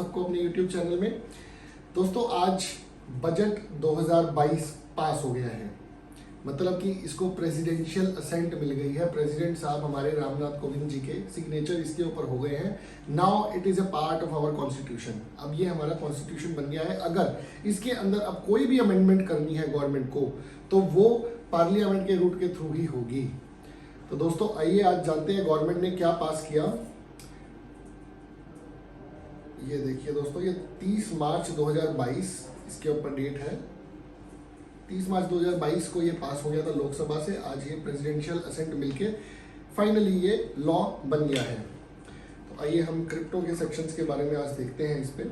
सबको अपने YouTube channel में। दोस्तों आज बजट 2022 पास हो गया है, मतलब कि इसको प्रेसिडेंशियल असेंट मिल गई है। प्रेसिडेंट साहब हमारे रामनाथ कोविंद जी के सिग्नेचर इसके ऊपर हो गए हैं। Now it is a part of our constitution. अब ये हमारा कॉन्स्टिट्यूशन बन गया है। अगर इसके अंदर अब कोई भी अमेंडमेंट करनी है गवर्नमेंट को तो वो पार्लियामेंट के रूट के थ्रू ही होगी। तो दोस्तों आइए आज जानते हैं गवर्नमेंट ने क्या पास किया। ये देखिए दोस्तों, ये 30 मार्च 2022 इसके ऊपर डेट है। 30 मार्च 2022 को ये पास हो गया था लोकसभा से। आज ये प्रेसिडेंशियल असेंट मिलके फाइनली ये लॉ बन गया है। तो आइए हम क्रिप्टो के सेक्शंस के बारे में आज देखते हैं। इस पे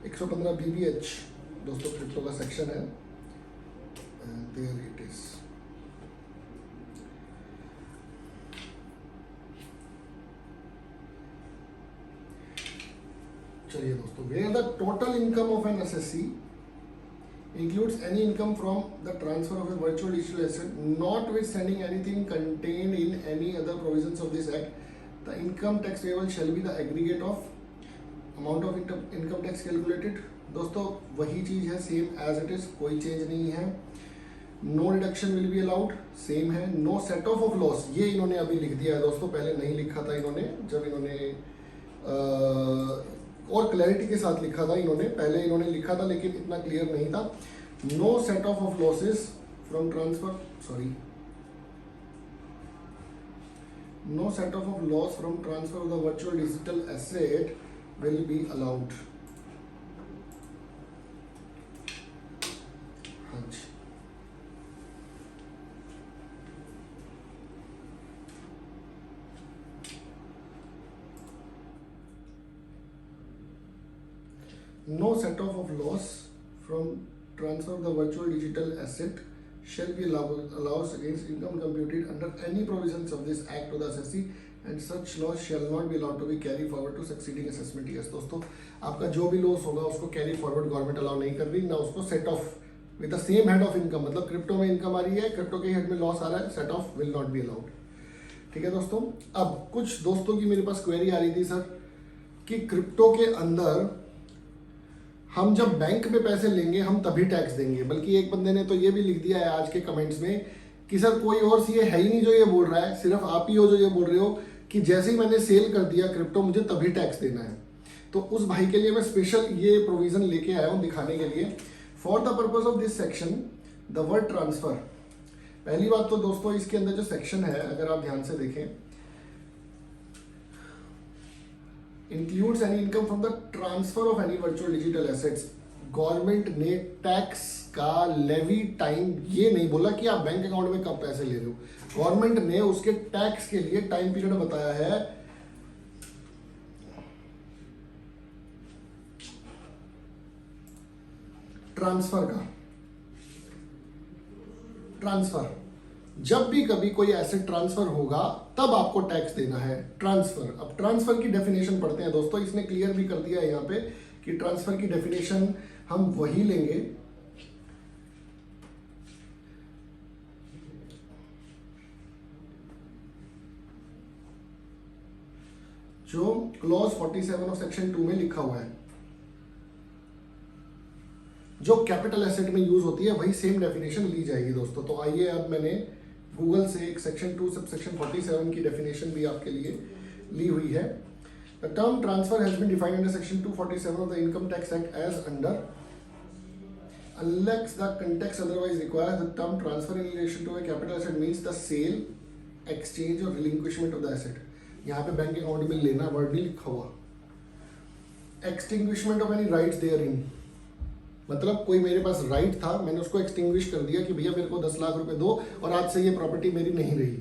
115 BBH दोस्तों क्रिप्टो का सेक्शन है। There it is. चलिए दोस्तों, where the total income of an SSC includes any income from the transfer of a virtual digital asset, notwithstanding anything contained in any other provisions of this act, the income tax payable shall be the aggregate of amount of income tax calculated। दोस्तों वही चीज है, same as it is, कोई change नहीं है। No deduction will be allowed, same है। No set off loss, ये इन्होंने अभी लिख दिया है दोस्तों, पहले नहीं लिखा था इन्होंने। जब इन्होंने और क्लैरिटी के साथ लिखा था इन्होंने, पहले इन्होंने लिखा था लेकिन इतना क्लियर नहीं था। No set off losses from transfer, sorry, no set off loss from transfer of the virtual digital asset will be allowed. हाँ जी, no set off of loss from transfer of the virtual digital asset shall be allowed against income computed under any provisions of this act to the assessee, and such loss shall not be allowed to be carry forward to succeeding assessment years। दोस्तों आपका जो भी loss होगा उसको carry forward government allow नहीं कर रही, ना उसको set of with the same head of income. मतलब क्रिप्टो में इनकम आ रही है, क्रिप्टो के हेड में लॉस आ रहा है, set of will not be allowed. ठीक है दोस्तों। अब कुछ दोस्तों की मेरे पास क्वेरी आ रही थी सर कि क्रिप्टो के अंदर हम जब बैंक में पैसे लेंगे हम तभी टैक्स देंगे। बल्कि एक बंदे ने तो ये भी लिख दिया है आज के कमेंट्स में कि सर कोई और सीए है ही नहीं जो ये बोल रहा है, सिर्फ आप ही हो जो ये बोल रहे हो कि जैसे ही मैंने सेल कर दिया क्रिप्टो मुझे तभी टैक्स देना है। तो उस भाई के लिए मैं स्पेशल ये प्रोविजन लेके आया हूँ दिखाने के लिए। For the purpose of this section the word transfer. पहली बात तो दोस्तों इसके अंदर जो सेक्शन है अगर आप ध्यान से देखें, includes any income from the transfer of any virtual digital assets। Government ने टैक्स का लेवी टाइम ये नहीं बोला कि आप बैंक अकाउंट में कब पैसे ले रहे हो, गवर्नमेंट ने उसके टैक्स के लिए टाइम पीरियड बताया है ट्रांसफर का। ट्रांसफर जब भी कभी कोई एसेट ट्रांसफर होगा तब आपको टैक्स देना है। ट्रांसफर, अब ट्रांसफर की डेफिनेशन पढ़ते हैं दोस्तों। इसने क्लियर भी कर दिया है यहाँ पे कि ट्रांसफर की डेफिनेशन हम वही लेंगे जो क्लॉज 47 ऑफ सेक्शन 2 में लिखा हुआ है। जो कैपिटल एसेट में यूज होती है वही सेम डेफिनेशन ली जाएगी दोस्तों। तो आइए अब मैंने गूगल से एक सेक्शन 2 सब सेक्शन 47 की डेफिनेशन भी आपके लिए ली हुई है। The term transfer has been defined under section 247 of the income tax act as under, unless the context otherwise requires, the term transfer in relation to a capital asset means the sale, exchange or relinquishment of the asset। यहाँ पे bank account में लेना word नहीं लिखा हुआ। extinguishment of any rights therein, मतलब कोई मेरे पास राइट था, मैंने उसको एक्सटिंग्विश कर दिया कि भैया मेरे को 10 लाख रुपए दो और आज से ये प्रॉपर्टी मेरी नहीं रही।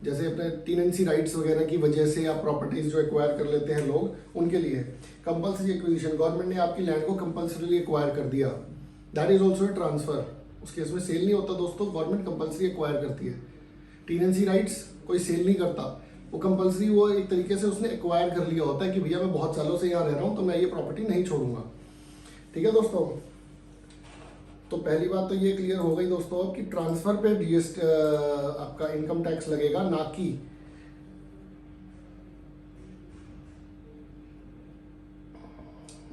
जैसे अपने टेनेंसी राइट्स वगैरह की वजह से आप प्रॉपर्टीज जो एक्वायर कर लेते हैं लोग, उनके लिए कंपल्सरी एक्विजिशन। गवर्नमेंट ने आपकी लैंड को कंपल्सरीली एक्वायर कर दिया, that is also a transfer. उस केस में सेल नहीं होता दोस्तों, गवर्नमेंट कंपल्सरी एक्वायर करती है। टेनेंसी राइट्स कोई सेल नहीं करता, वो कंपल्सरी, वो एक तरीके से उसने एक्वायर कर लिया होता है कि भैया मैं बहुत सालों से यहाँ रह रहा हूँ तो मैं ये प्रॉपर्टी नहीं छोड़ूंगा। ठीक है दोस्तों। तो पहली बात तो ये क्लियर हो गई दोस्तों अब कि ट्रांसफर पे जीएसटी आपका इनकम टैक्स लगेगा, ना कि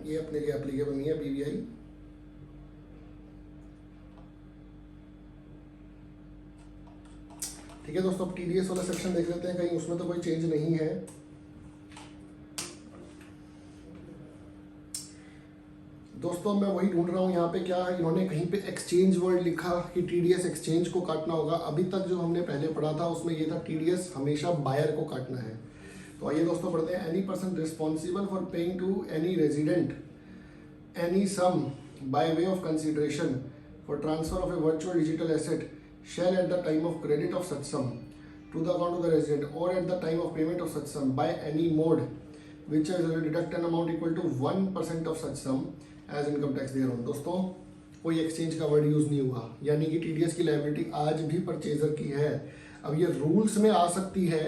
ये अपने लिए एप्लीकेबल नहीं है पीवीआई। ठीक है दोस्तों, अब टीडीएस वाला सेक्शन देख लेते हैं, कहीं उसमें तो कोई चेंज नहीं है। दोस्तों मैं वही ढूंढ रहा हूँ यहाँ पे, क्या इन्होंने कहीं पे एक्सचेंज वर्ड लिखा कि टीडीएस एक्सचेंज को काटना होगा। अभी तक जो हमने पहले पढ़ा था उसमें ये था टीडीएस हमेशा बायर को काटना है। तो आइए दोस्तों पढ़ते हैं। Any person responsible for paying to any resident any sum by way of consideration for transfer of a virtual digital asset shall at the time of credit of such sum to the account of the resident or at the time of payment of such sum by any mode which is deduct an amount equal to 1% of such sum as income tax thereon। दोस्तों कोई exchange का word use नहीं हुआ, यानी कि TDS की liability आज भी परचेजर की है। अब ये रूल्स में आ सकती है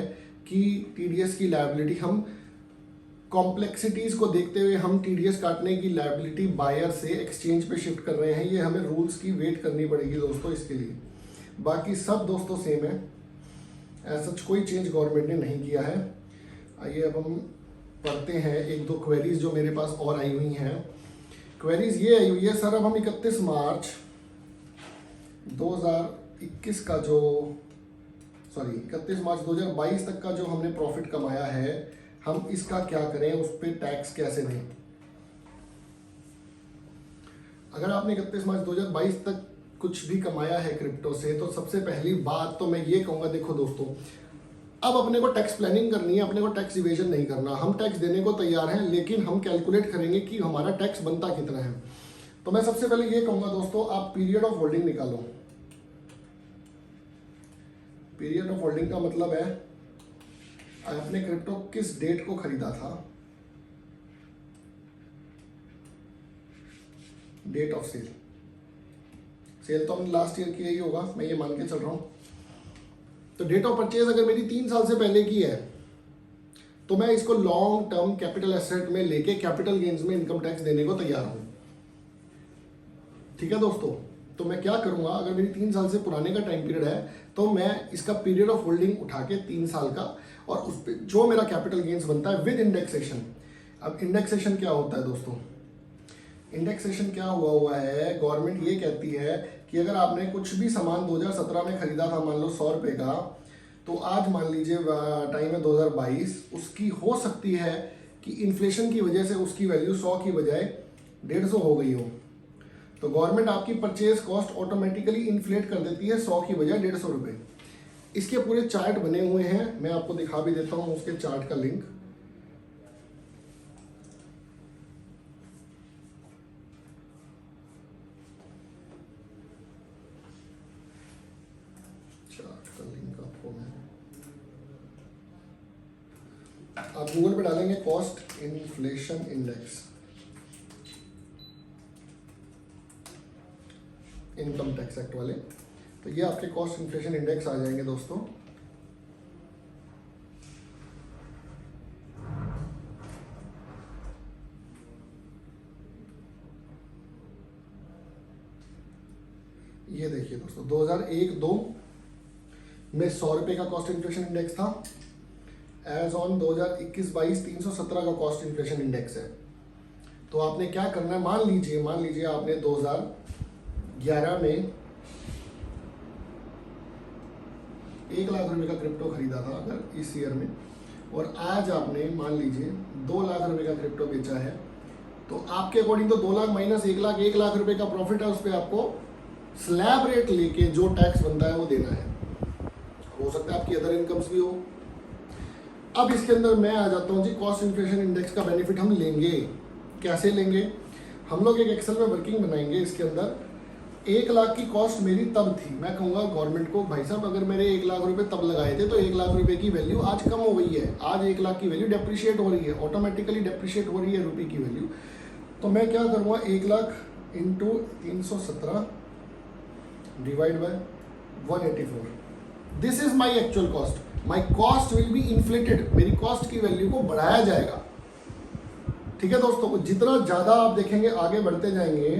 कि टीडीएस की लायबिलिटी हम कॉम्प्लेक्सिटीज को देखते हुए हम टीडीएस काटने की लायबिलिटी बायर से एक्सचेंज पे शिफ्ट कर रहे हैं। ये हमें रूल्स की वेट करनी पड़ेगी दोस्तों इसके लिए। बाकी सब दोस्तों सेम है, ऐसा कोई चेंज गवर्नमेंट ने नहीं किया है। आइए अब हम पढ़ते हैं एक दो क्वेरीज जो मेरे पास और आई हुई हैं। क्वेरीज ये आई हुई है, सर अब हम 31 मार्च 2021 का जो 31 मार्च 2022 तक का जो हमने प्रॉफिट कमाया है, हम इसका क्या करें, उस पर टैक्स कैसे दें। अगर आपने 31 मार्च 2022 तक कुछ भी कमाया है क्रिप्टो से, तो सबसे पहली बात तो मैं ये कहूँगा, देखो दोस्तों अब अपने को टैक्स प्लानिंग करनी है, अपने को टैक्स इवेजन नहीं करना। हम टैक्स देने को तैयार हैं, लेकिन हम कैलकुलेट करेंगे कि हमारा टैक्स बनता कितना है। तो मैं सबसे पहले ये कहूँगा दोस्तों, आप पीरियड ऑफ होल्डिंग निकालो। पीरियड ऑफ होल्डिंग का मतलब है आपने क्रिप्टो किस डेट को खरीदा था, डेट ऑफ सेल। सेल तो हमने लास्ट ईयर किया ही होगा, मैं ये मान के चल रहा हूँ। तो डेट ऑफ परचेज अगर मेरी 3 साल से पहले की है, तो मैं इसको लॉन्ग टर्म कैपिटल एसेट में लेके कैपिटल गेन्स में इनकम टैक्स देने को तैयार हूँ। ठीक है दोस्तों, तो मैं क्या करूँगा, अगर मेरी 3 साल से पुराने का टाइम पीरियड है, तो मैं इसका पीरियड ऑफ होल्डिंग उठा के 3 साल का, और उस पर जो मेरा कैपिटल गेन्स बनता है विद इंडेक्सेशन। अब इंडेक्सेशन क्या होता है दोस्तों, इंडेक्सेशन क्या हुआ है, गवर्नमेंट ये कहती है कि अगर आपने कुछ भी सामान 2017 में खरीदा था, मान लो 100 रुपये का, तो आज मान लीजिए टाइम है 2022, उसकी हो सकती है कि इन्फ्लेशन की वजह से उसकी वैल्यू 100 की बजाय 150 हो गई हो। तो गवर्नमेंट आपकी परचेज कॉस्ट ऑटोमेटिकली इन्फ्लेट कर देती है 100 की बजाय 150 रुपये। इसके पूरे चार्ट बने हुए हैं, मैं आपको दिखा भी देता हूँ उसके चार्ट का लिंक। आप गूगल पे डालेंगे cost inflation index, income tax act वाले, तो ये आपके कॉस्ट इन्फ्लेशन इंडेक्स आ जाएंगे दोस्तों। ये देखिए दोस्तों 2001-2 में 100 रुपये का कॉस्ट इन्फ्लेशन इंडेक्स था। एज ऑन 2021-22 317 का कॉस्ट इन्फ्लेशन इंडेक्स है। तो आपने क्या करना है, मान लीजिए आपने 2011 में 1 लाख रुपए का क्रिप्टो खरीदा था अगर इस ईयर में, और आज आपने मान लीजिए 2 लाख रुपए का क्रिप्टो बेचा है, तो आपके अकॉर्डिंग तो 2 लाख माइनस 1 लाख रुपए का प्रॉफिट है, उस पर आपको स्लैब रेट लेके जो टैक्स बनता है वो देना है। हो सकता है आपकी अदर इनकम्स भी हो। अब इसके अंदर मैं आ जाता हूँ जी, कॉस्ट इन्फ्लेशन इंडेक्स का बेनिफिट हम लेंगे कैसे लेंगे। हम लोग एक एक्सेल में वर्किंग बनाएंगे, इसके अंदर 1 लाख की कॉस्ट मेरी तब थी। मैं कहूँगा गवर्नमेंट को, भाई साहब अगर मेरे 1 लाख रुपए तब लगाए थे, तो 1 लाख रुपए की वैल्यू आज कम हो गई है, आज 1 लाख की वैल्यू डेप्रिशिएट हो रही है, ऑटोमेटिकली डेप्रिशिएट हो रही है रुपये की वैल्यू। तो मैं क्या करूँगा, 1 lakh into 317 divide by 184, this is my actual cost. My cost will be inflated, मेरी कॉस्ट की वैल्यू को बढ़ाया जाएगा। ठीक है दोस्तों, जितना ज़्यादा आप देखेंगे आगे बढ़ते जाएंगे,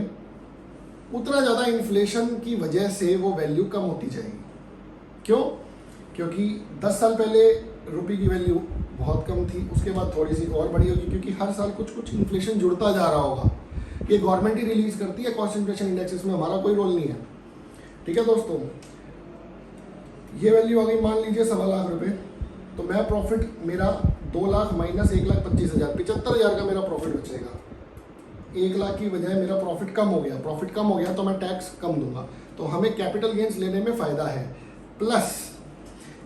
उतना ज़्यादा इन्फ्लेशन की वजह से वो वैल्यू कम होती जाएगी। क्यों? क्योंकि 10 साल पहले रुपये की वैल्यू बहुत कम थी, उसके बाद थोड़ी सी और बढ़ी होगी, क्योंकि हर साल कुछ कुछ इन्फ्लेशन जुड़ता जा रहा होगा। ये गवर्नमेंट ही रिलीज करती है कॉस्ट इन्फ्लेशन इंडेक्स, इसमें हमारा कोई रोल नहीं है। ठीक है दोस्तों, ये वैल्यू आ गई मान लीजिए 1.25 लाख रुपए, तो मैं प्रॉफिट मेरा 2 लाख माइनस 1,25,000, 75,000 का मेरा प्रॉफिट बचेगा। 1 लाख की बजाय मेरा प्रॉफिट कम हो गया, तो मैं टैक्स कम दूंगा, तो हमें कैपिटल गेन्स लेने में फ़ायदा है। प्लस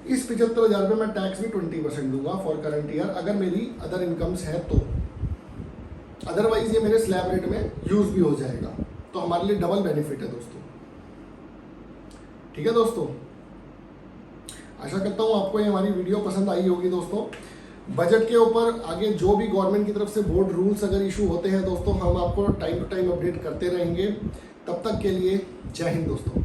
इस 75,000 पे मैं टैक्स भी 20% दूंगा फॉर करंट ईयर, अगर मेरी अदर इनकम्स है तो। अदरवाइज ये मेरे स्लैब रेट में यूज भी हो जाएगा, तो हमारे लिए डबल बेनिफिट है दोस्तों। ठीक है दोस्तों, आशा करता हूँ आपको ये हमारी वीडियो पसंद आई होगी दोस्तों। बजट के ऊपर आगे जो भी गवर्नमेंट की तरफ से बोर्ड रूल्स अगर इशू होते हैं दोस्तों, हम आपको टाइम टू टाइम अपडेट करते रहेंगे। तब तक के लिए जय हिंद दोस्तों।